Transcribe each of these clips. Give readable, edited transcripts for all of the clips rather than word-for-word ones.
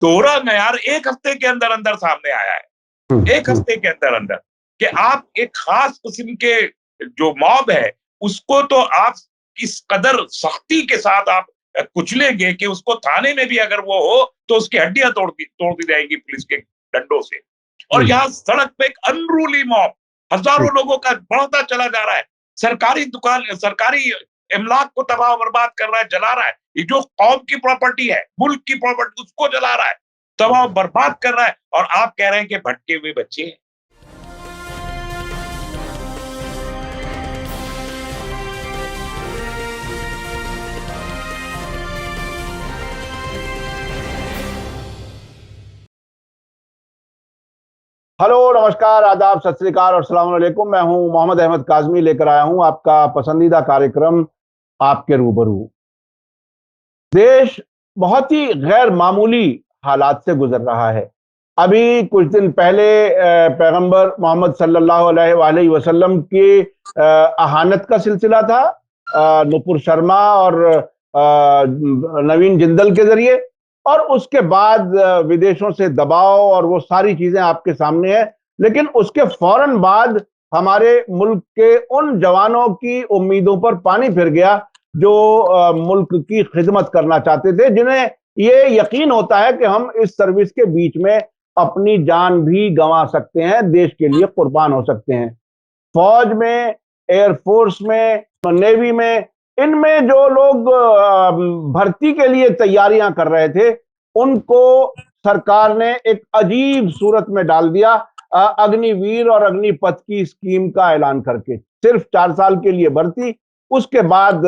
दोहरा म्यार एक हफ्ते के अंदर अंदर सामने आया है, एक हफ्ते के अंदर अंदर, कि आप एक खास किस्म के जो मॉब है उसको तो आप इस कदर सख्ती के साथ आप कुचलेंगे कि उसको थाने में भी अगर वो हो तो उसकी हड्डियां तोड़ दी जाएंगी पुलिस के डंडों से। और यहाँ सड़क पे एक अनरूली मॉब हजारों लोगों का बढ़ता चला जा रहा है, सरकारी दुकान, सरकारी इमलाक को तबाह बर्बाद कर रहा है, जला रहा है। ये जो कौम की प्रॉपर्टी है, मुल्क की प्रॉपर्टी, उसको जला रहा है, तबाह बर्बाद कर रहा है, और आप कह रहे हैं कि भटके हुए बच्चे हैं। हेलो, नमस्कार, आदाब, सत श्री अकाल और अस्सलाम वालेकुम। मैं हूं मोहम्मद अहमद काज़मी, लेकर आया हूं आपका पसंदीदा कार्यक्रम आपके रूबरू। देश बहुत ही गैर मामूली हालात से गुजर रहा है। अभी कुछ दिन पहले पैगंबर मोहम्मद सल्लल्लाहु अलैहि वसल्लम की अहानत का सिलसिला था, नुपुर शर्मा और नवीन जिंदल के जरिए, और उसके बाद विदेशों से दबाव और वो सारी चीजें आपके सामने है। लेकिन उसके फौरन बाद हमारे मुल्क के उन जवानों की उम्मीदों पर पानी फिर गया जो मुल्क की खिदमत करना चाहते थे, जिन्हें ये यकीन होता है कि हम इस सर्विस के बीच में अपनी जान भी गंवा सकते हैं, देश के लिए कुर्बान हो सकते हैं। फौज में, एयरफोर्स में, नेवी में, इनमें जो लोग भर्ती के लिए तैयारियां कर रहे थे, उनको सरकार ने एक अजीब सूरत में डाल दिया, अग्निवीर और अग्निपथ की स्कीम का ऐलान करके। सिर्फ 4 साल के लिए भर्ती, उसके बाद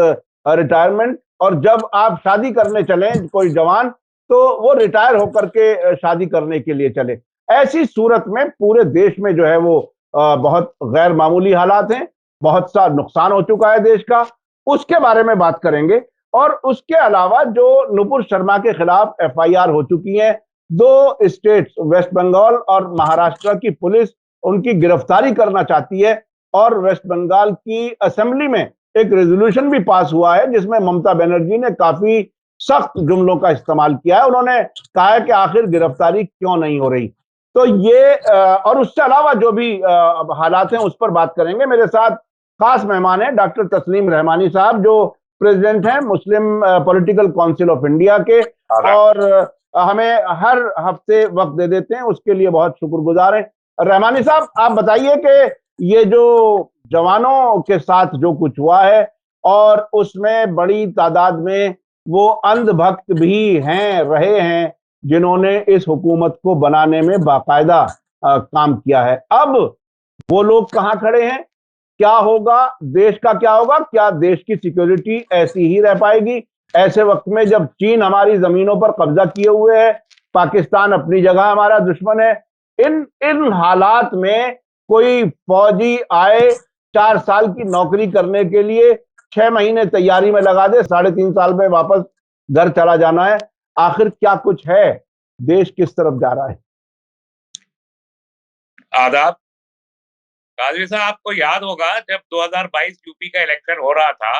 रिटायरमेंट, और जब आप शादी करने चले कोई जवान, तो वो रिटायर होकर के शादी करने के लिए चले। ऐसी सूरत में पूरे देश में जो है वो बहुत गैर मामूली हालात हैं, बहुत सा नुकसान हो चुका है देश का, उसके बारे में बात करेंगे। और उसके अलावा जो नुपुर शर्मा के खिलाफ एफआईआर हो चुकी है, 2 स्टेट्स वेस्ट बंगाल और महाराष्ट्र की पुलिस उनकी गिरफ्तारी करना चाहती है, और वेस्ट बंगाल की असेंबली में एक रेजोल्यूशन भी पास हुआ है जिसमें ममता बनर्जी ने काफी सख्त जुमलों का इस्तेमाल किया है। उन्होंने कहा है कि आखिर गिरफ्तारी क्यों नहीं हो रही। तो ये और उससे अलावा जो भी हालात हैं उस पर बात करेंगे। मेरे साथ खास मेहमान हैं डॉक्टर तस्लीम रहमानी साहब, जो प्रेसिडेंट हैं मुस्लिम पॉलिटिकल काउंसिल ऑफ इंडिया के, और हमें हर हफ्ते वक्त दे देते हैं, उसके लिए बहुत शुक्रगुजार हैं। रहमानी साहब, आप बताइए कि ये जो जवानों के साथ जो कुछ हुआ है, और उसमें बड़ी तादाद में वो अंधभक्त भी हैं, रहे हैं, जिन्होंने इस हुकूमत को बनाने में बाकायदा काम किया है, अब वो लोग कहां खड़े हैं? क्या होगा देश का, क्या होगा? क्या देश की सिक्योरिटी ऐसी ही रह पाएगी ऐसे वक्त में जब चीन हमारी जमीनों पर कब्जा किए हुए है, पाकिस्तान अपनी जगह हमारा दुश्मन है? इन इन हालात में कोई फौजी आए, 4 साल की नौकरी करने के लिए 6 महीने तैयारी में लगा दे, 3.5 साल में वापस घर चला जाना है, आखिर क्या कुछ है? देश किस तरफ जा रहा है? आदाब। काजरी साहब, आपको याद होगा जब 2022 यूपी का इलेक्शन हो रहा था,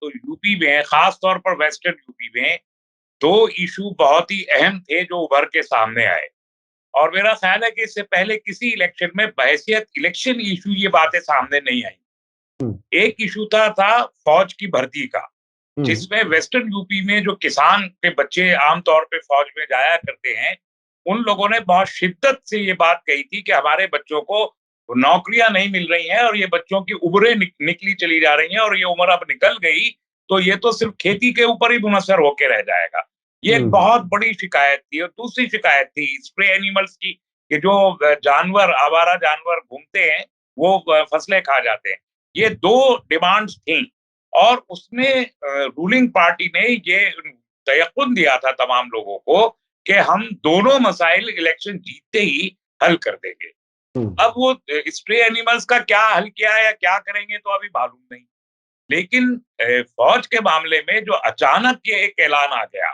तो यूपी में, खास तौर पर वेस्टर्न यूपी में, 2 इशू बहुत ही अहम थे जो उभर के सामने आए। और मेरा ख्याल है कि इससे पहले किसी इलेक्शन में बहैसियत इलेक्शन इशू ये बातें सामने नहीं आई। एक इशू था फौज की भर्ती का, जिसमें वेस्टर्न यूपी में जो किसान के बच्चे आमतौर पे फौज में जाया करते हैं, उन लोगों ने बहुत शिद्दत से ये बात कही थी कि हमारे बच्चों को नौकरियां नहीं मिल रही हैं, और ये बच्चों की उम्रें निकली चली जा रही हैं, और ये उम्र अब निकल गई तो ये तो सिर्फ खेती के ऊपर ही मुनहसर होकर रह जाएगा। ये एक बहुत बड़ी शिकायत थी। और दूसरी शिकायत थी स्प्रे एनिमल्स की, कि जो जानवर, आवारा जानवर घूमते हैं, वो फसलें खा जाते हैं। ये 2 डिमांड्स थी, और उसमें रूलिंग पार्टी ने ये तयक़ुन दिया था तमाम लोगों को कि हम दोनों मसाइल इलेक्शन जीतते ही हल कर देंगे। अब वो स्प्रे एनिमल्स का क्या हल किया है या क्या करेंगे तो अभी मालूम नहीं। लेकिन फौज के मामले में जो अचानक ये एक ऐलान आ गया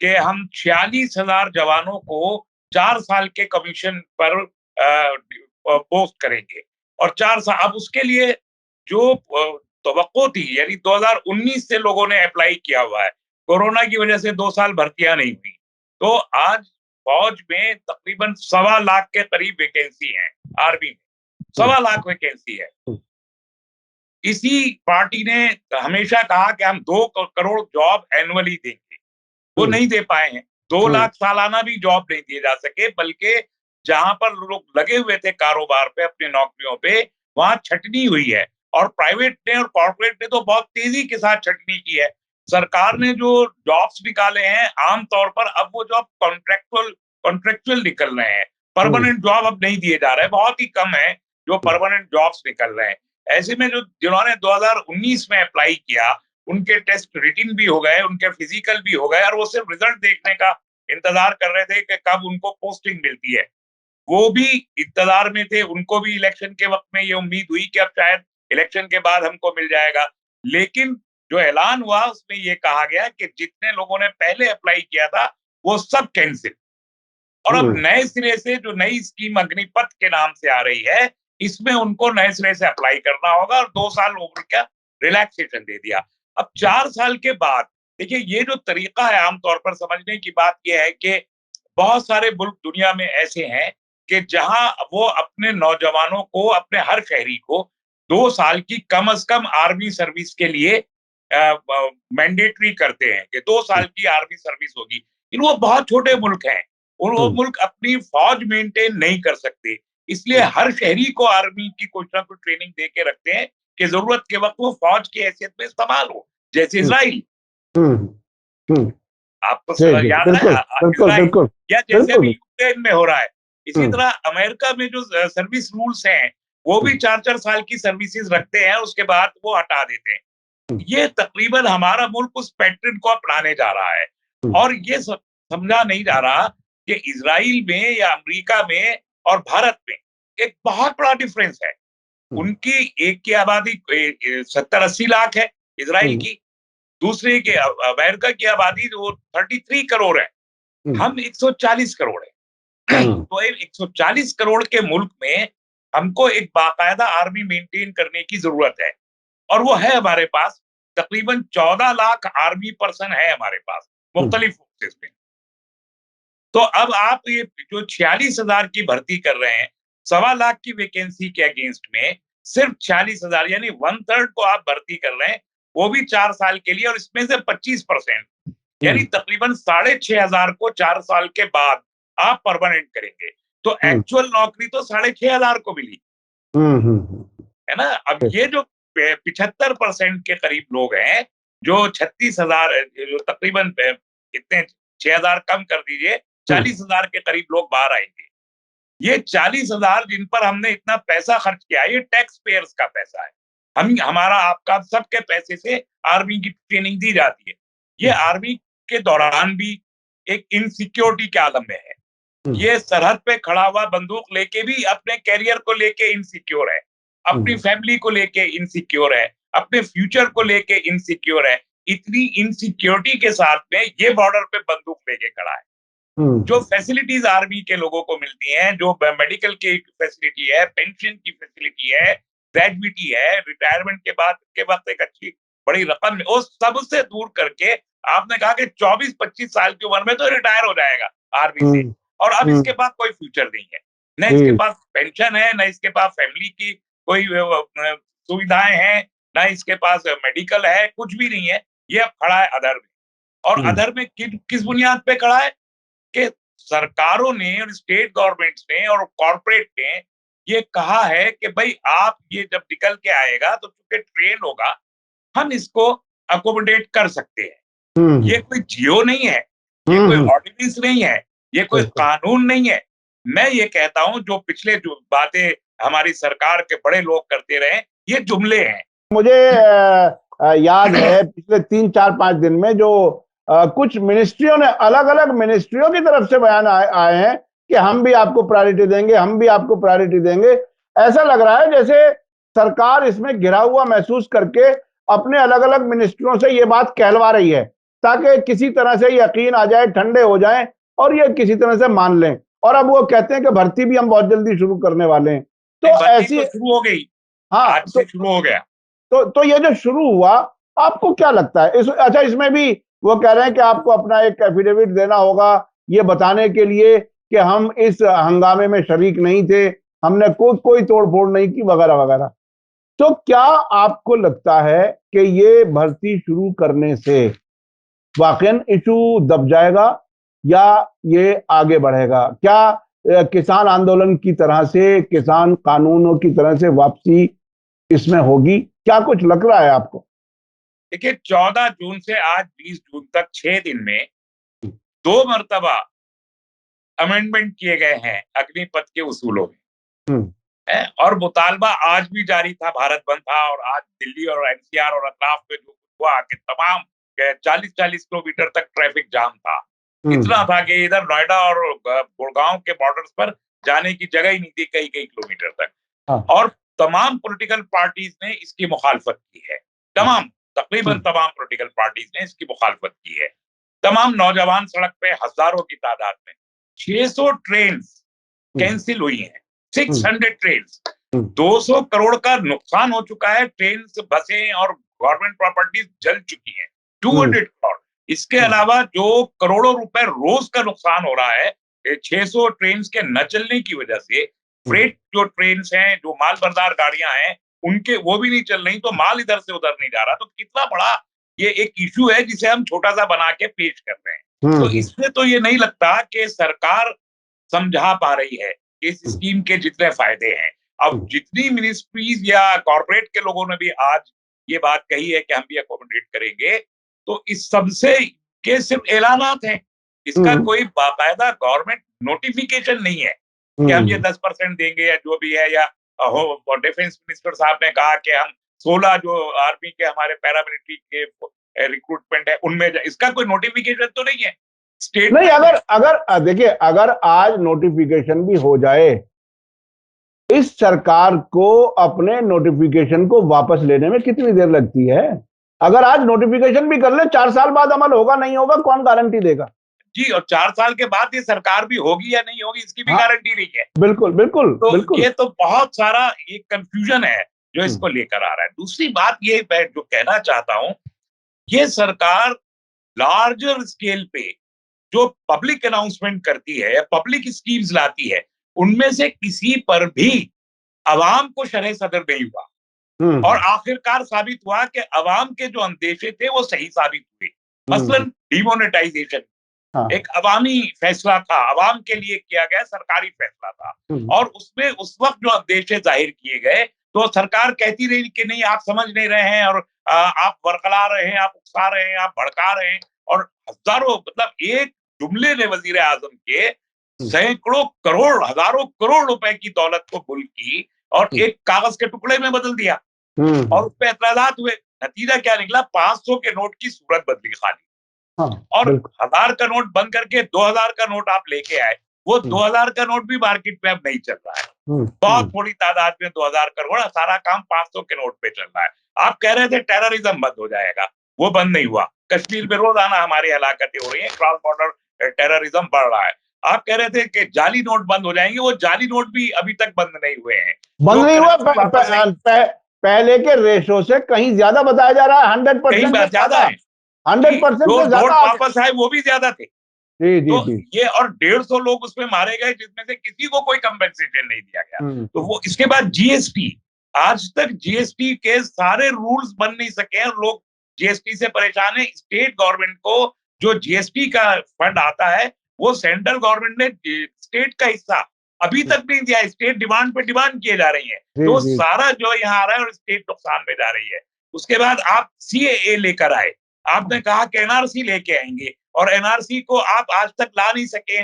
कि हम 46,000 जवानों को 4 साल के कमीशन पर पोस्ट करेंगे, और 4 साल, अब उसके लिए जो तवक्को थी, यानी 2019 से लोगों ने अप्लाई किया हुआ है, कोरोना की वजह से 2 साल भर्तियां नहीं हुई, तो आज फौज में तकरीबन 1.25 लाख के करीब वैकेंसी है, आर्मी में 1.25 लाख वैकेंसी है। इसी पार्टी ने हमेशा कहा कि हम 2 करोड़ जॉब एनुअली देंगे, वो नहीं दे पाए हैं। 2 लाख सालाना भी जॉब नहीं दिए जा सके, बल्कि जहां पर लोग लगे हुए थे कारोबार पे, अपनी नौकरियों पे, वहां छटनी हुई है। और प्राइवेट ने और कॉर्पोरेट ने तो बहुत तेजी के साथ छटनी की है। सरकार ने जो जॉब्स निकाले हैं, आमतौर पर अब वो जॉब कॉन्ट्रेक्चुअल निकल रहे हैं, परमानेंट जॉब अब नहीं दिए जा रहे, बहुत ही कम है जो परमानेंट जॉब्स निकल रहे हैं। ऐसे में जिन्होंने 2019 में अप्लाई किया, उनके टेस्ट रिटिन भी हो गए, उनके फिजिकल भी हो गए, और वो सिर्फ रिजल्ट देखने का इंतजार कर रहे थे कि कब उनको पोस्टिंग मिलती है। वो भी इंतजार में थे, उनको भी इलेक्शन के वक्त में ये उम्मीद हुई कि अब शायद इलेक्शन के बाद हमको मिल जाएगा। लेकिन जो ऐलान हुआ उसमें ये कहा गया कि जितने लोगों ने पहले अप्लाई किया था वो सब कैंसिल, और अब नए सिरे से जो नई स्कीम अग्निपथ के नाम से आ रही है, इसमें उनको नए सिरे से अप्लाई करना होगा, और 2 साल उम्र का रिलैक्सेशन दे दिया। अब 4 साल के बाद देखिए, ये जो तरीका है आमतौर पर समझने की बात यह है कि बहुत सारे मुल्क दुनिया में ऐसे हैं कि जहां वो अपने नौजवानों को, अपने हर शहरी को 2 साल की कम से कम आर्मी सर्विस के लिए मैंडेटरी करते हैं कि 2 साल की आर्मी सर्विस होगी। लेकिन वो बहुत छोटे मुल्क हैं, और वो मुल्क अपनी फौज मेंटेन नहीं कर सकते, इसलिए हर शहरी को आर्मी की कुछ ना कुछ ट्रेनिंग दे के रखते हैं कि जरूरत के वक्त वो फौज की हैसियत में इस्तेमाल हो, जैसे इजराइल। आपको याद है इजराइल, या जैसे अभी यूक्रेन में हो रहा है। इसी तरह अमेरिका में जो सर्विस रूल्स हैं, वो भी 4-4 साल की सर्विसेज रखते हैं, उसके बाद वो हटा देते हैं। ये तकरीबन हमारा मुल्क उस पैटर्न को अपनाने जा रहा है, और ये समझा नहीं जा रहा कि इजराइल में या अमेरिका में और भारत में एक बहुत बड़ा डिफरेंस है। उनकी एक की आबादी 70-80 लाख है इजराइल की, दूसरे के अमेरिका की आबादी जो 33 करोड़ है, हम 140 करोड़ है। तो 140 करोड़ के मुल्क में हमको एक बाकायदा आर्मी मेंटेन करने की जरूरत है, और वो है हमारे पास। तकरीबन 14 लाख आर्मी पर्सन है हमारे पास मुख्तलिफ फोर्सेस में। तो अब आप ये जो 46,000 की भर्ती कर रहे हैं, 1.25 लाख की वैकेंसी के अगेंस्ट में सिर्फ 46,000 यानी 1/3 को आप भर्ती कर रहे हैं, वो भी 4 साल के लिए, और इसमें से 25% यानी तकरीबन 6,500 को 4 साल के बाद आप परमानेंट करेंगे। तो एक्चुअल नौकरी तो 6,500 को मिली है ना। अब ये जो 75% के करीब लोग हैं, जो 36,000, जो तकरीबन कितने 6,000 कम कर दीजिए, 40,000 के करीब लोग बाहर आएंगे। ये 40,000 जिन पर हमने इतना पैसा खर्च किया, ये टैक्स पेयर्स का पैसा है। हमारा आपका सबके पैसे से आर्मी की ट्रेनिंग दी जाती है। ये आर्मी के दौरान भी एक इनसिक्योरिटी के आलम में है। ये सरहद पे खड़ा हुआ बंदूक लेके भी अपने कैरियर को लेके इनसिक्योर है, अपनी फैमिली को लेके इनसिक्योर है, अपने फ्यूचर को लेके इनसिक्योर है। इतनी इनसिक्योरिटी के साथ में ये बॉर्डर पे बंदूक लेके खड़ा है। जो फैसिलिटीज आर्मी के लोगों को मिलती हैं, जो मेडिकल की फैसिलिटी है, पेंशन की फैसिलिटी है, ग्रेजुइटी है, रिटायरमेंट के बाद के वक्त एक अच्छी बड़ी रकम, वो सबसे दूर करके आपने कहा कि 24-25 साल की उम्र में तो रिटायर हो जाएगा आर्मी से, और अब इसके पास कोई फ्यूचर नहीं है, न इसके पास पेंशन है, न इसके पास फैमिली की कोई सुविधाएं हैं, न इसके पास मेडिकल है, कुछ भी नहीं है। ये अब खड़ा है अधर में, और अधर में किस बुनियाद पे खड़ा है कि सरकारों ने और स्टेट गवर्नमेंट्स ने और कॉर्पोरेट ने ये कहा है कि भाई आप ये जब निकल के आएगा तो चूंकि ट्रेन होगा, हम इसको अकोमोडेट कर सकते हैं। ये कोई जियो नहीं है, ये कोई ऑर्डिनेंस नहीं है, ये कोई कानून नहीं है। मैं ये कहता हूं जो पिछले जो बातें हमारी सरकार के बड़े लोग करते रहे, ये जुमले हैं। मुझे याद है पिछले 3-4-5 दिन में जो कुछ मिनिस्ट्रियों ने, अलग अलग मिनिस्ट्रियों की तरफ से बयान आए हैं कि हम भी आपको प्रायोरिटी देंगे, हम भी आपको प्रायोरिटी देंगे। ऐसा लग रहा है जैसे सरकार इसमें घिरा हुआ महसूस करके अपने अलग अलग मिनिस्ट्रियों से ये बात कहलवा रही है, ताकि किसी तरह से यकीन आ जाए, ठंडे हो जाएं और ये किसी तरह से मान लें। और अब वो कहते हैं कि भर्ती भी हम बहुत जल्दी शुरू करने वाले हैं। तो ऐसी शुरू हो गई, हाँ, आज से शुरू हो गया। तो ये जो शुरू हुआ, आपको क्या लगता है अच्छा, इसमें भी वो कह रहे हैं कि आपको अपना एक एफिडेविट देना होगा ये बताने के लिए कि हम इस हंगामे में शरीक नहीं थे, हमने कोई तोड़फोड़ नहीं की, वगैरह वगैरह। तो क्या आपको लगता है कि ये भर्ती शुरू करने से वाकई इशू दब जाएगा या ये आगे बढ़ेगा? क्या किसान आंदोलन की तरह से, किसान कानूनों की तरह से वापसी इसमें होगी? क्या कुछ लग रहा है आपको? देखिए, 14 जून से आज 20 जून तक 6 दिन में 2 मर्तबा अमेंडमेंट किए गए हैं अग्निपथ के उसूलों में। और मुतालबा आज भी जारी था, भारत बंद था, और आज दिल्ली और एनसीआर और अतराफ में जो हुआ कि तमाम 40-40 किलोमीटर तक ट्रैफिक जाम था। इतना था कि इधर नोएडा और गुड़गांव के बॉर्डर्स पर जाने की जगह ही नहीं थी कई कई किलोमीटर तक। और तमाम पॉलिटिकल पार्टीज ने इसकी मुखालफत की है। तकरीबन तमाम पॉलिटिकल पार्टीज ने इसकी मुखालफत की है। तमाम नौजवान सड़क पे हजारों की तादाद में, 600 ट्रेन कैंसिल हुई हैं, 600 ट्रेन, 200 करोड़ का नुकसान हो चुका है, ट्रेन, बसें और गवर्नमेंट प्रॉपर्टीज जल चुकी हैं, 200 करोड़। इसके अलावा जो करोड़ों रुपए रोज का नुकसान हो रहा है 600 ट्रेन के न चलने की वजह से। फ्रेट जो ट्रेन हैं, जो माल बरदार गाड़ियां हैं, उनके वो भी नहीं चल रही, तो माल इधर से उधर नहीं जा रहा। तो कितना बड़ा ये एक इशू है जिसे हम छोटा सा बना के पेश कर रहे हैं। तो इससे तो ये नहीं लगता कि सरकार समझा पा रही है इस स्कीम के जितने फायदे हैं। अब जितनी मिनिस्ट्रीज या कॉर्पोरेट के लोगों ने भी आज ये बात कही है कि हम भी अकोमोडेट करेंगे, तो इस सबसे के सिर्फ ऐलानात हैं। इसका कोई बाकायदा गवर्नमेंट नोटिफिकेशन नहीं है कि हम ये 10% देंगे या जो भी है। या डिफेंस मिनिस्टर साहब ने कहा कि हम 16 जो आर्मी के हमारे पैरामिलिट्री के रिक्रूटमेंट है उनमें, इसका कोई नोटिफिकेशन तो नहीं है स्टेट नहीं। अगर देखिए, अगर आज नोटिफिकेशन भी हो जाए, इस सरकार को अपने नोटिफिकेशन को वापस लेने में कितनी देर लगती है? अगर आज नोटिफिकेशन भी कर ले, 4 साल बाद अमल होगा नहीं होगा, कौन गारंटी देगा? जी, और 4 साल के बाद ये सरकार भी होगी या नहीं होगी, इसकी भी गारंटी नहीं है। बिल्कुल बिल्कुल तो बिल्कुल। ये तो बहुत सारा ये कंफ्यूजन है जो इसको लेकर आ रहा है। दूसरी बात ये मैं जो कहना चाहता हूं, ये सरकार लार्जर स्केल पे जो पब्लिक अनाउंसमेंट करती है, पब्लिक स्कीम्स लाती है, उनमें से किसी पर भी अवाम को शरह सदर नहीं हुआ। और आखिरकार साबित हुआ कि अवाम के जो अंदेशे थे वो सही साबित हुए। मसलन डिमोनेटाइजेशन एक अवामी फैसला था, अवाम के लिए किया गया सरकारी फैसला था। और उसमें उस वक्त जो अंदेशे जाहिर किए गए, तो सरकार कहती रही कि नहीं, आप समझ नहीं रहे हैं, और आप बरकला रहे हैं, आप उकसा रहे हैं, आप भड़का रहे हैं। और हजारों, मतलब एक जुमले ने वजीर आजम के सैकड़ों करोड़, हजारों करोड़ रुपए की दौलत को गुल की और एक कागज के टुकड़े में बदल दिया। और उस पर ऐतराजात हुए। नतीजा क्या निकला? 500 के नोट की सूरत बदली खाली। और 1000 का नोट बंद करके 2000 का नोट आप लेके आए। वो 2000 का नोट भी मार्केट में अब नहीं चल रहा है। बहुत थोड़ी तादाद में 2000 करोड़, सारा काम 500 के नोट पे चल रहा है। आप कह रहे थे टेररिज्म बंद हो जाएगा, वो बंद नहीं हुआ। कश्मीर में रोजाना हमारी हलाकतें हो रही है, क्रॉस बॉर्डर टेररिज्म बढ़ रहा है। आप कह रहे थे कि जाली नोट बंद हो जाएंगे, वो जाली नोट भी अभी तक बंद नहीं हुए हैं। बंद नहीं हुआ। पहले के रेशो से कहीं ज्यादा बताया जा रहा है, 100% ज्यादा है। 100% से ज्यादा वापस आए वो भी ज्यादा थे। जी जी तो जी। ये, और 150 लोग उसमें मारे गए जिसमें से किसी को कोई कंपेंसेशन नहीं दिया गया। तो वो, इसके बाद जीएसटी, आज तक जीएसटी के सारे रूल्स बन नहीं सके हैं। लोग जीएसटी से परेशान है। स्टेट गवर्नमेंट को जो जीएसटी का फंड आता है, वो सेंट्रल गवर्नमेंट ने स्टेट का हिस्सा अभी तक नहीं दिया। स्टेट डिमांड पे डिमांड किए जा रही है, तो सारा जो यहाँ आ रहा है और स्टेट नुकसान में जा रही है। उसके बाद आप सीएए लेकर आए, आपने कहा कि एनआरसी लेके आएंगे, और एनआरसी को आप आज तक ला नहीं सके।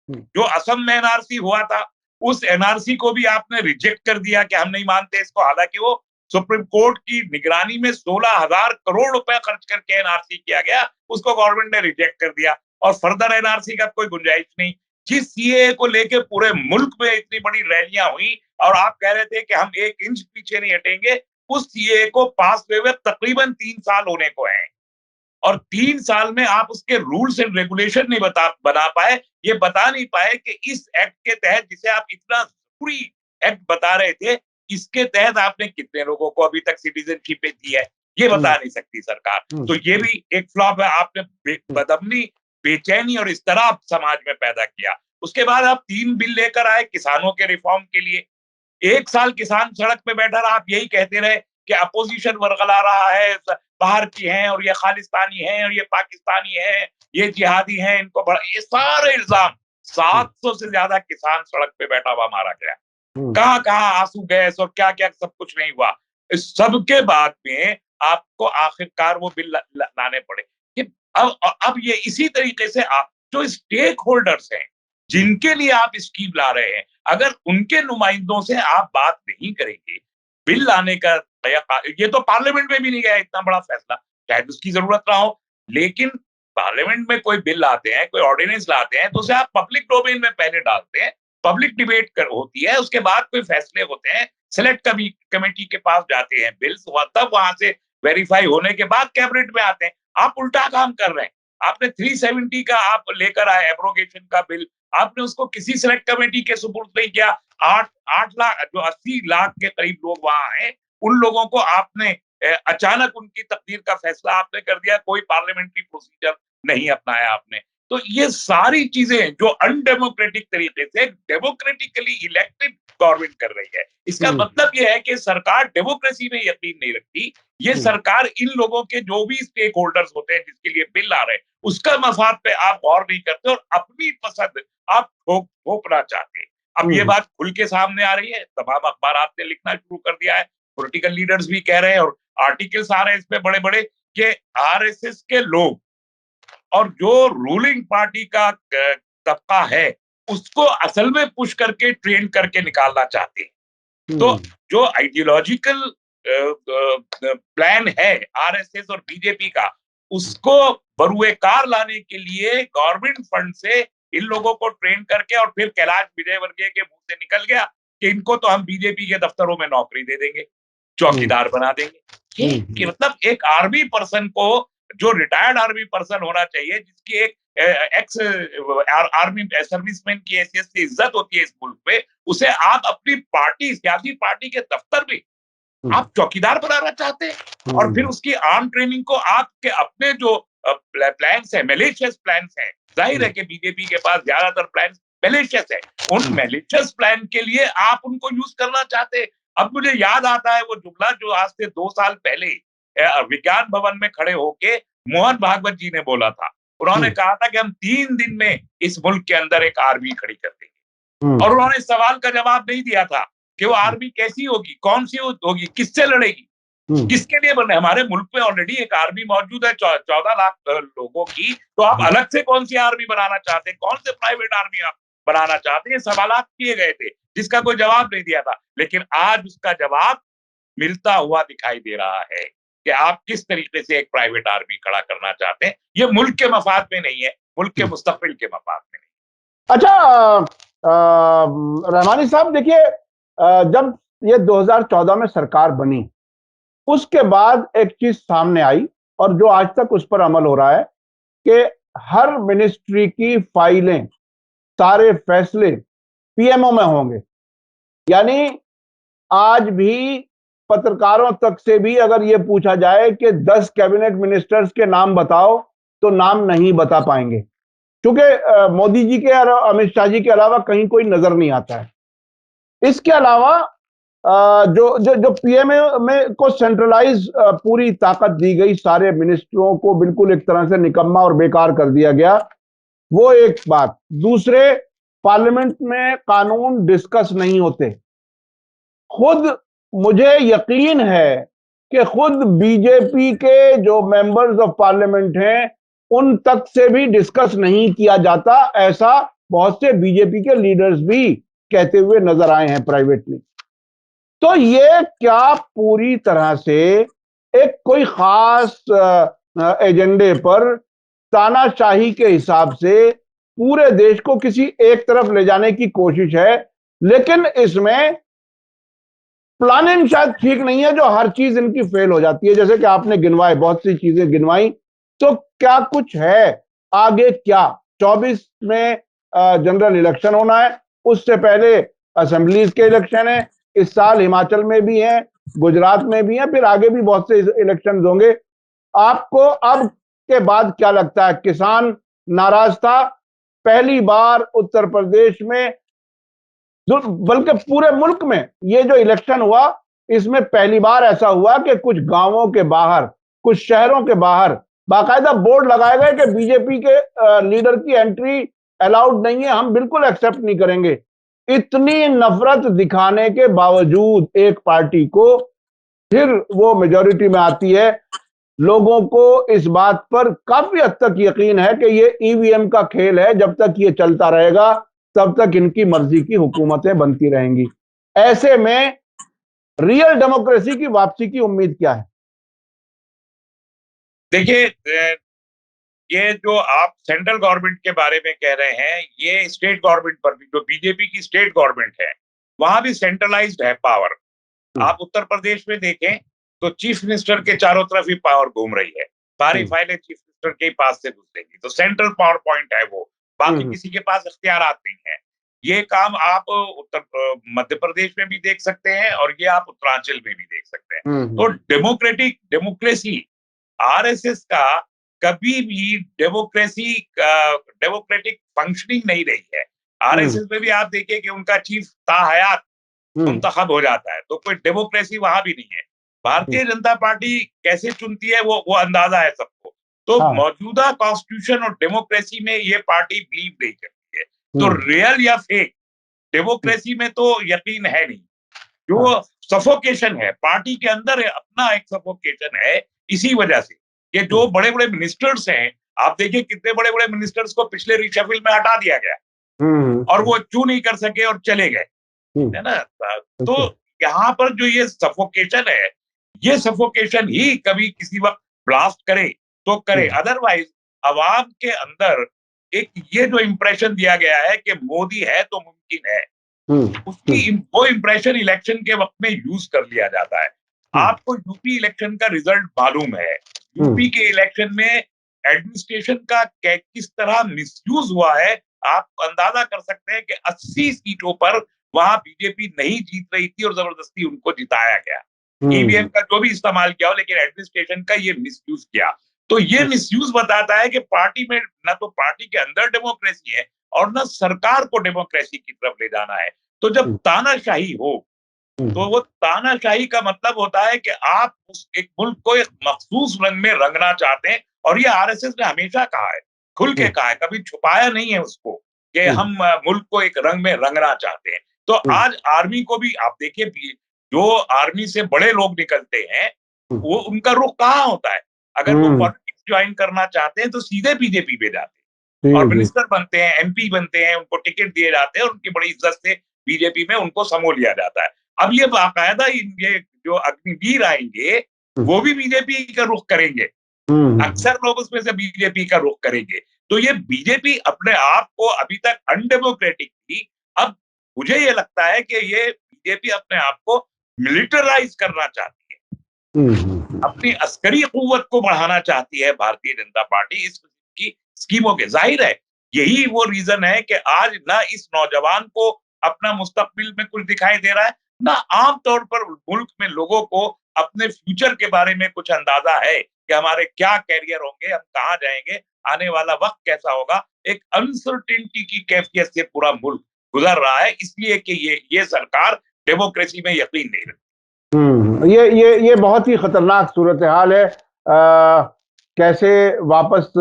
जो असम में एनआरसी हुआ था, उस एनआरसी को भी आपने रिजेक्ट कर दिया कि हम नहीं मानते इसको। हालांकि वो सुप्रीम कोर्ट की निगरानी में 16,000 करोड़ रुपए खर्च करके एनआरसी किया गया, उसको गवर्नमेंट ने रिजेक्ट कर दिया, और फर्दर एनआरसी का कोई गुंजाइश नहीं। जिस सीएए को लेके पूरे मुल्क में इतनी बड़ी रैलियां हुई, और आप कह रहे थे कि हम 1 इंच पीछे नहीं हटेंगे, उस सीएए को पास हुए तकरीबन 3 साल होने को है। और 3 साल में आप उसके रूल्स एंड रेगुलेशन नहीं बना पाए। ये बता नहीं पाए कि इस एक्ट के तहत, जिसे आप इतना जरूरी एक्ट बता रहे थे, इसके तहत आपने कितने लोगों को अभी तक सिटीजनशिप दी है, ये बता नहीं सकती सरकार। तो ये भी एक फ्लॉप है। आपने बदअमनी बेचैनी और इज़्तिराब समाज में पैदा किया। उसके बाद आप 3 बिल लेकर आए किसानों के रिफॉर्म के लिए। 1 साल किसान सड़क पे बैठा रहा, आप यही कहते रहे कि अपोज़िशन वर्गला रहा है, बाहर की हैं और ये खालिस्तानी हैं और ये पाकिस्तानी हैं, ये जिहादी हैं, इनको ये सारे इल्ज़ाम 700 से ज़्यादा किसान सड़क पे बैठा हुआ मारा गया। कहाँ-कहाँ आंसू गैस और क्या-क्या सब कुछ नहीं हुआ। इस सब के बाद में आपको आखिरकार वो बिल लाने पड़े कि अब ये इसी तरीके से आप जो स्टेक होल्डर्स हैं, जिनके लिए आप स्कीम ला रहे हैं, अगर उनके नुमाइंदों से आप बात नहीं करेंगे, बिल लाने का ये तो पार्लियामेंट में भी नहीं गया इतना बड़ा फैसला, शायद उसकी ज़रूरत ना हो, लेकिन पार्लियामेंट में कोई बिल लाते हैं, कोई ऑर्डिनेंस लाते हैं, तो उसे आप पब्लिक डोमेन में पहले डालते हैं, पब्लिक डिबेट होती है, उसके बाद कोई फैसले होते हैं, सेलेक्ट कमेटी के पास जाते हैं बिल्स, तब वहां से वेरीफाई होने के बाद कैबिनेट में आते हैं। आप उल्टा काम कर रहे हैं। आपने 370 का आप लेकर आए एब्रोगेशन का बिल, आपने उसको किसी सेलेक्ट कमेटी के सुपुर्द नहीं किया। 8 लाख जो 80 लाख के करीब लोग वहां हैं, उन लोगों को आपने अचानक उनकी तकदीर का फैसला आपने कर दिया, कोई पार्लियामेंट्री प्रोसीजर नहीं अपनाया आपने। तो ये सारी चीजें जो अनडेमोक्रेटिक तरीके से डेमोक्रेटिकली इलेक्टेड गवर्नमेंट कर रही है, इसका मतलब ये है कि सरकार डेमोक्रेसी में यकीन नहीं रखती। ये सरकार इन लोगों के जो भी स्टेक होल्डर्स होते हैं जिसके लिए बिल आ रहे हैं, उसका मफाद पे आप गौर नहीं करते और अपनी पसंद आप थोपना चाहते हैं। अब ये बात खुल के सामने आ रही है, तमाम अखबारात ने लिखना शुरू कर दिया है, पॉलिटिकल लीडर्स भी कह रहे हैं और आर्टिकल्स आ रहे हैं इसमें बड़े-बड़े कि आरएसएस के लोग और जो रूलिंग पार्टी का तबका है, उसको असल में पुश करके ट्रेन करके निकालना चाहते हैं। तो जो आइडियोलॉजिकल प्लान है आरएसएस और बीजेपी का, उसको बरूएकार लाने के लिए गवर्नमेंट फंड से इन लोगों को ट्रेन करके और फिर कैलाश विजयवर्गीय के मुंह से निकल गया कि इनको तो हम बीजेपी के दफ्तरों में नौकरी दे देंगे, चौकीदार बना देंगे। कि मतलब एक आर्मी पर्सन को, जो रिटायर्ड आर्मी पर्सन होना चाहिए, जिसकी एक एक्स आर्मी सर्विसमैन की हैसियत से इज्जत होती है इस मुल्क में, उसे आप अपनी पार्टी, सियासी पार्टी के दफ्तर में आप चौकीदार बनाना चाहते हैं और फिर उसकी आर्म ट्रेनिंग को आपके अपने जो प्लान्स है, मैलिशियस प्लान्स हैं, जाहिर है कि बीजेपी के पास ज्यादातर प्लान्स मैलिशियस है, उन मैलिशियस प्लान के लिए आप उनको यूज करना चाहते हैं। अब मुझे याद आता है वो जुमला जो आज से 2 साल पहले विज्ञान भवन में खड़े होके मोहन भागवत जी ने बोला था। उन्होंने कहा था कि हम 3 दिन में इस मुल्क के अंदर एक आर्मी खड़ी कर देंगे और उन्होंने सवाल का जवाब नहीं दिया था कि वो आर्मी कैसी होगी, कौन सी होगी, किससे लड़ेगी, किसके लिए बने। हमारे मुल्क में ऑलरेडी एक आर्मी मौजूद है 14 लाख लोगों की, तो आप अलग से कौन सी आर्मी बनाना चाहते हैं, कौन से प्राइवेट आर्मी आप बनाना चाहते हैं, सवालात किए गए थे जिसका कोई जवाब नहीं दिया था। लेकिन आज उसका जवाब मिलता हुआ दिखाई दे रहा है कि आप किस तरीके से एक प्राइवेट आर्मी खड़ा करना चाहते हैं। ये मुल्क के मफाद में नहीं है, मुल्क के मुस्तकबिल के मफाद में नहीं। अच्छा रहमानी साहब, देखिए, जब ये 2014 में सरकार बनी, उसके बाद एक चीज सामने आई और जो आज तक उस पर अमल हो रहा है कि हर मिनिस्ट्री की फाइलें, सारे फैसले पीएमओ में होंगे। यानी आज भी पत्रकारों तक से भी अगर यह पूछा जाए कि 10 कैबिनेट मिनिस्टर्स के नाम बताओ, तो नाम नहीं बता पाएंगे, क्योंकि मोदी जी के और अमित शाह जी के अलावा कहीं कोई नजर नहीं आता है। इसके अलावा जो जो जो पीएमओ में को सेंट्रलाइज पूरी ताकत दी गई, सारे मिनिस्टरों को बिल्कुल एक तरह से निकम्मा और बेकार कर दिया गया, वो एक बात। दूसरे, पार्लियामेंट में कानून डिस्कस नहीं होते। खुद मुझे यकीन है कि खुद बीजेपी के जो मेंबर्स ऑफ पार्लियामेंट हैं, उन तक से भी डिस्कस नहीं किया जाता, ऐसा बहुत से बीजेपी के लीडर्स भी कहते हुए नजर आए हैं प्राइवेटली। तो ये क्या पूरी तरह से एक कोई खास एजेंडे पर तानाशाही के हिसाब से पूरे देश को किसी एक तरफ ले जाने की कोशिश है, लेकिन इसमें प्लानिंग शायद ठीक नहीं है, जो हर चीज इनकी फेल हो जाती है। जैसे कि आपने गिनवाए, बहुत सी चीजें गिनवाई, तो क्या कुछ है आगे? क्या 24 में जनरल इलेक्शन होना है, उससे पहले असेंबलीज के इलेक्शन है, इस साल हिमाचल में भी है, गुजरात में भी है, फिर आगे भी बहुत से इलेक्शन होंगे। आपको अब के बाद क्या लगता है, किसान नाराज था। पहली बार उत्तर प्रदेश में, बल्कि पूरे मुल्क में ये जो इलेक्शन हुआ, इसमें पहली बार ऐसा हुआ कि कुछ गांवों के बाहर, कुछ शहरों के बाहर बाकायदा बोर्ड लगाए गए कि बीजेपी के लीडर की एंट्री अलाउड नहीं है, हम बिल्कुल एक्सेप्ट नहीं करेंगे। इतनी नफरत दिखाने के बावजूद एक पार्टी को फिर वो मेजॉरिटी में आती है। लोगों को इस बात पर काफी हद तक यकीन है कि ये ईवीएम का खेल है, जब तक ये चलता रहेगा तब तक इनकी मर्जी की हुकूमतें बनती रहेंगी। ऐसे में रियल डेमोक्रेसी की वापसी की उम्मीद क्या है? देखिए, ये जो आप सेंट्रल गवर्नमेंट के बारे में कह रहे हैं, ये स्टेट गवर्नमेंट पर भी, जो बीजेपी की स्टेट गवर्नमेंट है, वहां भी सेंट्रलाइज्ड है पावर। आप उत्तर प्रदेश में देखें तो चीफ मिनिस्टर के चारों तरफ ही पावर घूम रही है, सारी फाइलें चीफ मिनिस्टर के पास से घुसेंगी, तो सेंट्रल पावर पॉइंट है वो, बाकी किसी के पास इख्तियारात नहीं है। ये काम आप मध्य प्रदेश में भी देख सकते हैं और ये आप उत्तरांचल में भी देख सकते हैं। तो डेमोक्रेसी, आरएसएस का कभी भी डेमोक्रेटिक फंक्शनिंग नहीं रही है। आरएसएस में भी आप देखिए कि उनका चीफ ताहयात मुंतखब हो जाता है, तो कोई डेमोक्रेसी वहां भी नहीं है। भारतीय जनता पार्टी कैसे चुनती है वो अंदाजा है सबको। तो मौजूदा कॉन्स्टिट्यूशन और डेमोक्रेसी में ये पार्टी बिलीव नहीं करती है। तो रियल या फेक, डेमोक्रेसी में तो यकीन है नहीं। जो सफोकेशन है पार्टी के अंदर, अपना एक सफोकेशन है, इसी वजह से कि जो बड़े बड़े मिनिस्टर्स हैं, आप देखिए कितने बड़े बड़े मिनिस्टर्स को पिछले रिशफल में हटा दिया गया और वो क्यों नहीं कर सके और चले गए, है ना। तो यहाँ पर जो ये सफोकेशन है, ये सफोकेशन ही कभी किसी वक्त ब्लास्ट करे तो करे, अदरवाइज अवाम के अंदर एक ये जो इंप्रेशन दिया गया है कि मोदी है तो मुमकिन है, उसकी वो इंप्रेशन इलेक्शन के वक्त में यूज कर लिया जाता है। आपको यूपी इलेक्शन का रिजल्ट मालूम है, यूपी के इलेक्शन में एडमिनिस्ट्रेशन का किस तरह मिसयूज हुआ है। आप अंदाजा कर सकते हैं कि 80 सीटों पर वहां बीजेपी नहीं जीत रही थी और जबरदस्ती उनको जिताया गया। ईवीएम का जो भी इस्तेमाल किया हो, लेकिन एडमिनिस्ट्रेशन का ये मिसयूज किया। तो ये मिसयूज बताता है कि पार्टी में ना तो पार्टी के अंदर डेमोक्रेसी है और ना सरकार को डेमोक्रेसी की तरफ ले जाना है। तो जब तानाशाही हो, तो वो तानाशाही का मतलब होता है कि आप उस एक मुल्क को एक मखसूस रंग में रंगना चाहते हैं, और ये आरएसएस ने हमेशा कहा है, खुल के कहा है, कभी छुपाया नहीं है उसको कि हम मुल्क को एक रंग में रंगना चाहते हैं। तो आज आर्मी को भी आप देखिए, जो आर्मी से बड़े लोग निकलते हैं, वो उनका रुख कहाँ होता है? अगर वो पॉलिटिक्स ज्वाइन करना चाहते हैं तो सीधे बीजेपी पे जाते हैं और मिनिस्टर बनते हैं, एमपी बनते हैं, उनको टिकट दिए जाते हैं और उनकी बड़ी इज्जत से बीजेपी में उनको समो लिया जाता है। अब ये बाकायदा ये जो अग्निवीर आएंगे, वो भी बीजेपी का रुख करेंगे, अक्सर लोग उसमें से बीजेपी का रुख करेंगे। तो ये बीजेपी अपने आप को अभी तक अनडेमोक्रेटिक थी, अब मुझे ये लगता है कि ये बीजेपी अपने आप को मिलिटराइज करना चाहती है, अपनी अस्करी कुव्वत को बढ़ाना चाहती है भारतीय जनता पार्टी इसकी स्कीमों के। जाहिर है यही वो रीजन है कि आज ना इस नौजवान को अपना मुस्तकबिल में कुछ दिखाई दे रहा है, ना आमतौर पर मुल्क में लोगों को अपने फ्यूचर के बारे में कुछ अंदाजा है कि हमारे क्या कैरियर होंगे, हम कहाँ जाएंगे, आने वाला वक्त कैसा होगा। एक अनसर्टेनिटी की कैफियत से पूरा मुल्क गुजर रहा है, इसलिए कि ये सरकार डेमोक्रेसी में यकीन नहीं रखती। ये बहुत ही खतरनाक सूरत हाल है। कैसे वापस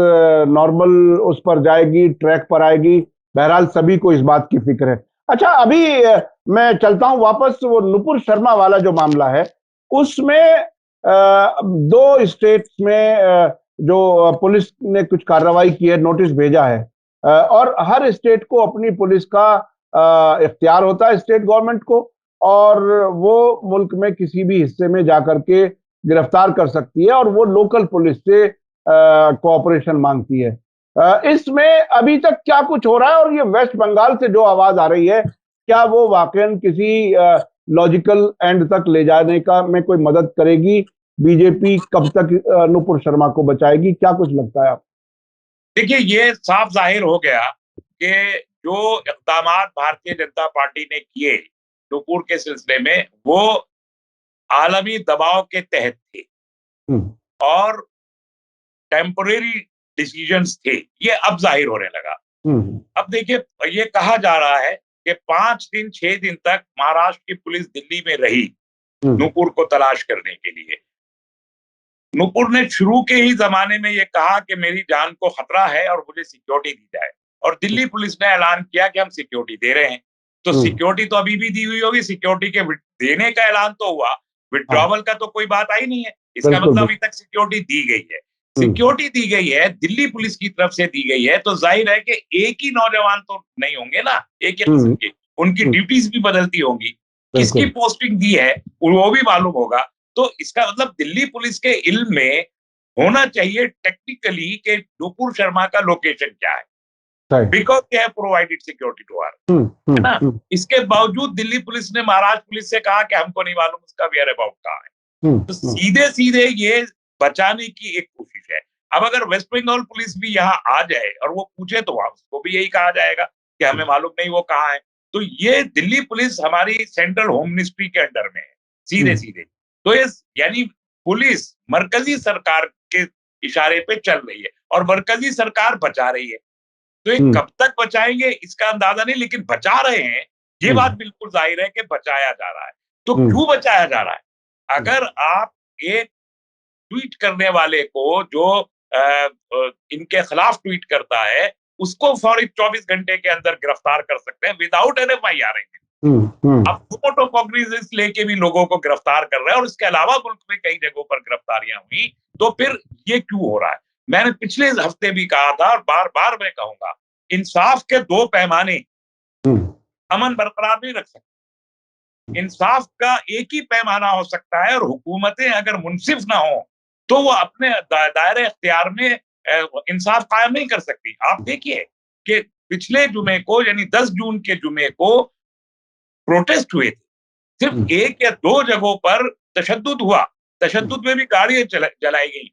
नॉर्मल उस पर जाएगी, ट्रैक पर आएगी, बहरहाल सभी को इस बात की फिक्र है। अच्छा, अभी मैं चलता हूं वापस, वो नुपुर शर्मा वाला जो मामला है, उसमें दो स्टेट्स में जो पुलिस ने कुछ कार्रवाई की है, नोटिस भेजा है, और हर स्टेट को अपनी पुलिस का इख्तियार होता है, स्टेट गवर्नमेंट को, और वो मुल्क में किसी भी हिस्से में जाकर के गिरफ्तार कर सकती है और वो लोकल पुलिस से कोऑपरेशन मांगती है। इसमें अभी तक क्या कुछ हो रहा है, और ये वेस्ट बंगाल से जो आवाज आ रही है, क्या वो वाकई किसी लॉजिकल एंड तक ले जाने का में कोई मदद करेगी? बीजेपी कब तक नुपुर शर्मा को बचाएगी? क्या कुछ लगता है आप? देखिए, ये साफ जाहिर हो गया कि जो इक़दाम भारतीय जनता पार्टी ने किए नुपुर के सिलसिले में, वो आलमी दबाव के तहत थे और टेम्परेरी डिसीजंस थे, ये अब जाहिर होने लगा। अब देखिए, ये कहा जा रहा है कि 5 दिन 6 दिन तक महाराष्ट्र की पुलिस दिल्ली में रही नूपुर को तलाश करने के लिए। नूपुर ने शुरू के ही जमाने में ये कहा कि मेरी जान को खतरा है और मुझे सिक्योरिटी दी जाए, और दिल्ली पुलिस ने ऐलान किया कि हम सिक्योरिटी दे रहे हैं। तो सिक्योरिटी तो अभी भी दी हुई होगी, सिक्योरिटी के देने का ऐलान तो हुआ, विथड्रॉवल का तो कोई बात आई नहीं है। इसका मतलब अभी तक सिक्योरिटी दी गई है। सिक्योरिटी दी गई है, दिल्ली पुलिस की तरफ से दी गई है, तो जाहिर है कि एक ही नौजवान तो नहीं होंगे ना, एक ही किस्म के, उनकी ड्यूटीज भी बदलती होंगी। किसकी पोस्टिंग दी है वो भी मालूम होगा। तो इसका मतलब दिल्ली पुलिस के इल्म में होना चाहिए टेक्निकली कि नूपुर शर्मा का लोकेशन क्या है, because they have provided security to her, है ना। इसके बावजूद दिल्ली पुलिस ने महाराष्ट्र पुलिस से कहा कि हमको नहीं मालूम उसका वेयर अबाउट कहाँ है। तो सीधे सीधे ये बचाने की एक कोशिश है। अब अगर वेस्ट बंगाल पुलिस भी यहाँ आ जाए और वो पूछे तो उसको भी यही कहा जाएगा कि हमें मालूम नहीं वो कहाँ है। तो ये दिल्ली पुलिस हमारी सेंट्रल होम मिनिस्ट्री के अंडर में है, सीधे सीधे। तो ये यानी पुलिस मरकजी सरकार के इशारे पे चल रही है और मरकजी सरकार बचा रही है। तो ये कब तक बचाएंगे इसका अंदाजा नहीं, लेकिन बचा रहे हैं, ये बात बिल्कुल जाहिर है कि बचाया जा रहा है। तो क्यों बचाया जा रहा है? अगर आप एक ट्वीट करने वाले को जो इनके खिलाफ ट्वीट करता है, उसको फौरी 24 घंटे के अंदर गिरफ्तार कर सकते हैं विदाउट एन FIR। अब फोटो कॉग्निजेंस लेके भी लोगों को गिरफ्तार कर रहे हैं और इसके अलावा मुल्क में कई जगहों पर गिरफ्तारियां हुई। तो फिर ये क्यों हो रहा है? मैंने पिछले हफ्ते भी कहा था और बार बार मैं कहूंगा, इंसाफ के 2 पैमाने अमन बरकरार नहीं रख सकते। इंसाफ का एक ही पैमाना हो सकता है और हुकूमतें अगर मुनसिफ ना हो तो वो अपने दायरे इख्तियार में इंसाफ कायम नहीं कर सकती। आप देखिए कि पिछले जुमे को यानी 10 जून के जुमे को प्रोटेस्ट हुए थे, सिर्फ 1 या 2 जगहों पर तशद्दुद हुआ। तशद्दुद में भी गाड़ियां जलाई गई।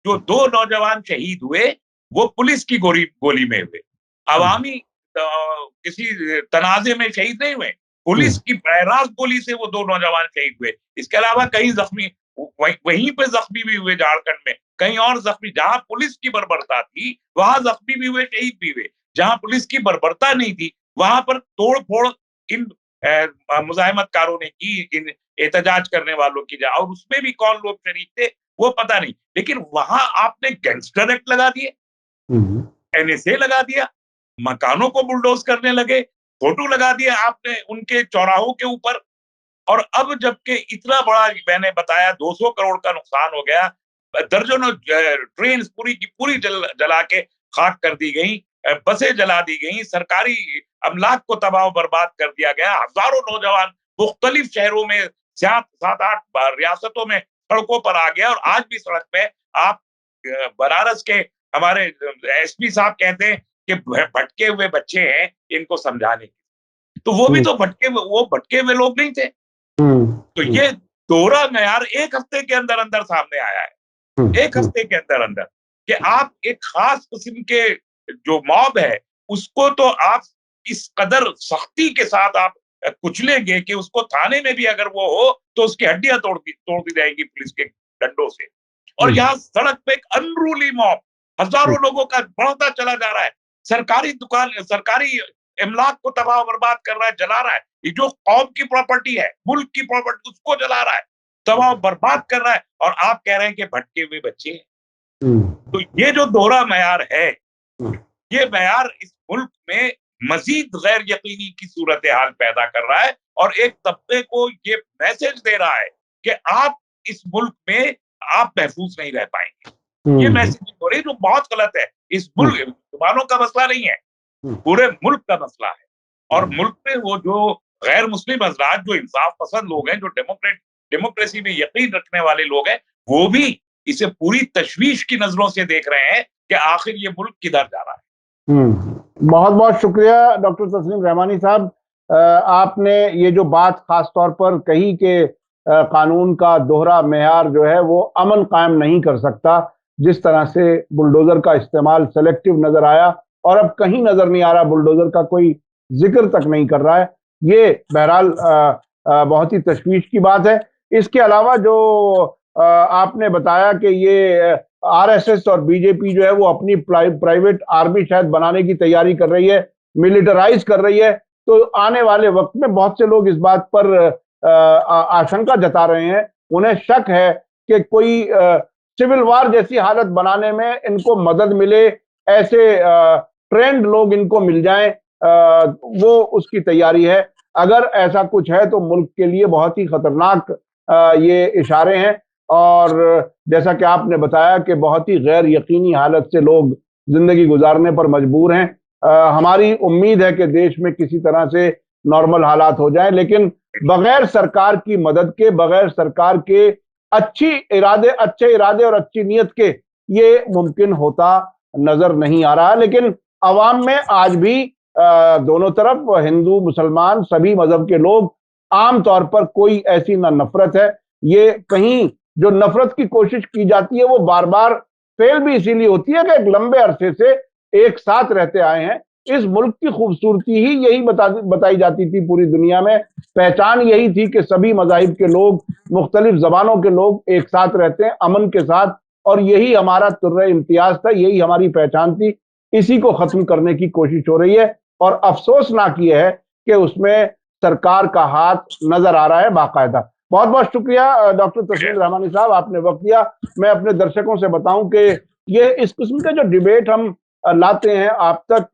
जो 2 नौजवान शहीद हुए वो पुलिस की गोली में हुए, अवामी किसी तनाजे में शहीद नहीं हुए, पुलिस की बहरास्त गोली से वो 2 नौजवान शहीद हुए। इसके अलावा कई जख्मी वहीं पे जख्मी भी हुए, झारखंड में कहीं और जख्मी। जहां पुलिस की बर्बरता थी वहां जख्मी भी हुए, शहीद भी हुए। जहां पुलिस की बर्बरता नहीं थी वहां पर तोड़ फोड़ इन मुजाहिमतकारों ने की, इन एहतजाज करने वालों की, और उसमें भी कौन लोग शरीक थे वो पता नहीं। लेकिन वहां आपने गैंगस्टर एक्ट लगा दिए, NSA लगा दिया, मकानों को बुलडोज करने लगे, फोटो लगा दिया आपने उनके चौराहों के ऊपर। और अब जबकि इतना बड़ा मैंने बताया 200 करोड़ का नुकसान हो गया, दर्जनों ट्रेन पूरी की पूरी जला के खाक कर दी गई, बसें जला दी गई, सरकारी अमलाक को तबाह बर्बाद कर दिया गया। हजारों नौजवान मुख्तलिफ शहरों में 7-8 रियासतों में सड़कों पर आ गया। और आज भी सड़क पे आप बनारस के हमारे SP साहब कहते हैं कि भटके हुए बच्चे हैं, इनको समझाने की। तो वो भी तो भटके हुए लोग नहीं थे। तो ये दोहरा मयार 1 हफ्ते के अंदर अंदर सामने आया है, 1 हफ्ते के अंदर अंदर, कि आप एक खास किस्म के जो मॉब है उसको तो आप इस कदर सख्ती के साथ आप कुचलेंगे कि उसको थाने में भी अगर वो हो तो उसकी हड्डियां तोड़ दी जाएंगी पुलिस के डंडों से। और यहाँ सड़क पे एक अनरूली मॉब हजारों लोगों का बढ़ता चला जा रहा है, सरकारी दुकान, सरकारी इमलाक को तबाह बर्बाद कर रहा है, जला रहा है। ये जो कौम की प्रॉपर्टी है, मुल्क की प्रॉपर्टी, उसको जला रहा है, तबाह बर्बाद कर रहा है, और आप कह रहे हैं कि भटके हुए बच्चे हैं। तो ये जो दोहरा मयार है, ये मयार इस मुल्क में मजीद गैर यकीनी की सूरत हाल पैदा कर रहा है और एक तबके को ये मैसेज दे रहा है कि आप इस मुल्क में आप महफूज नहीं रह पाएंगे। ये मैसेज हो रही जो बहुत गलत है। इस मुल्क मुसलमानों का मसला नहीं है, पूरे मुल्क का मसला है। और मुल्क में वो जो गैर मुस्लिम हजरात, जो इंसाफ पसंद लोग हैं, जो डेमोक्रेसी में यकीन रखने वाले लोग हैं, वो भी इसे पूरी तशवीश की नजरों से देख रहे हैं कि आखिर ये मुल्क किधर जा रहा है। बहुत बहुत शुक्रिया डॉक्टर तस्लीम रहमानी साहब। आपने ये जो बात खास तौर पर कही कि कानून का दोहरा मेयार जो है वो अमन कायम नहीं कर सकता, जिस तरह से बुलडोजर का इस्तेमाल सेलेक्टिव नजर आया और अब कहीं नजर नहीं आ रहा, बुलडोजर का कोई जिक्र तक नहीं कर रहा है। ये बहरहाल बहुत ही तशवीश की बात है। इसके अलावा जो आपने बताया कि ये आरएसएस और बीजेपी जो है वो अपनी प्राइवेट आर्मी शायद बनाने की तैयारी कर रही है, मिलिटराइज कर रही है। तो आने वाले वक्त में बहुत से लोग इस बात पर आशंका जता रहे हैं, उन्हें शक है कि कोई सिविल वार जैसी हालत बनाने में इनको मदद मिले, ऐसे ट्रेंड लोग इनको मिल जाएं, वो उसकी तैयारी है। अगर ऐसा कुछ है तो मुल्क के लिए बहुत ही खतरनाक ये इशारे हैं। और जैसा कि आपने बताया कि बहुत ही गैर यकीनी हालत से लोग जिंदगी गुजारने पर मजबूर हैं। हमारी उम्मीद है कि देश में किसी तरह से नॉर्मल हालात हो जाएं, लेकिन बगैर सरकार की मदद के, बगैर सरकार के अच्छे इरादे और अच्छी नीयत के ये मुमकिन होता नजर नहीं आ रहा। लेकिन अवाम में आज भी दोनों तरफ, हिंदू मुसलमान सभी मजहब के लोग, आम तौर पर कोई ऐसी ना नफरत है। ये कहीं जो नफरत की कोशिश की जाती है वो बार बार फेल भी इसीलिए होती है कि एक लंबे अरसे से एक साथ रहते आए हैं। इस मुल्क की खूबसूरती ही यही बताई जाती थी पूरी दुनिया में, पहचान यही थी कि सभी मज़ाहिब के लोग, मुख्तलिफ जबानों के लोग एक साथ रहते हैं अमन के साथ, और यही हमारा तुर्रे इम्तियाज था, यही हमारी पहचान थी। इसी को खत्म करने की कोशिश हो रही है और अफसोसनाक ये है कि उसमें सरकार का हाथ नजर आ रहा है बाकायदा। बहुत बहुत शुक्रिया डॉक्टर तस्लीम रहमानी साहब, आपने वक्त दिया। मैं अपने दर्शकों से बताऊं कि ये इस किस्म के जो डिबेट हम लाते हैं आप तक,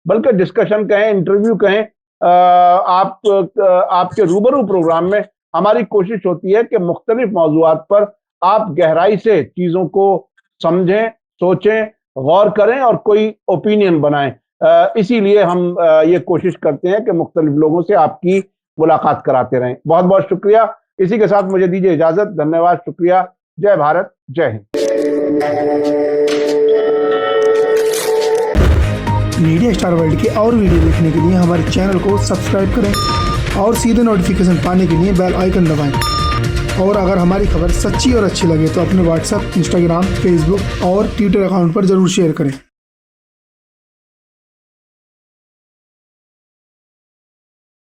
बल्कि डिस्कशन कहें, इंटरव्यू कहें, आपके रूबरू प्रोग्राम में हमारी कोशिश होती है कि मुख्तलिफ मौज़ूआत पर आप गहराई से चीज़ों को समझें, सोचें, गौर करें और कोई ओपिनियन बनाएं। इसीलिए हम ये कोशिश करते हैं कि मुख्तलिफ लोगों से आपकी मुलाकात कराते रहें। बहुत बहुत शुक्रिया। इसी के साथ मुझे दीजिए इजाजत। धन्यवाद, शुक्रिया। जय भारत, जय हिंद। मीडिया स्टार वर्ल्ड के और वीडियो देखने के लिए हमारे चैनल को सब्सक्राइब करें और सीधे नोटिफिकेशन पाने के लिए बेल आइकन दबाएं। और अगर हमारी खबर सच्ची और अच्छी लगे तो अपने व्हाट्सएप, इंस्टाग्राम, फेसबुक और ट्विटर अकाउंट पर जरूर शेयर करें।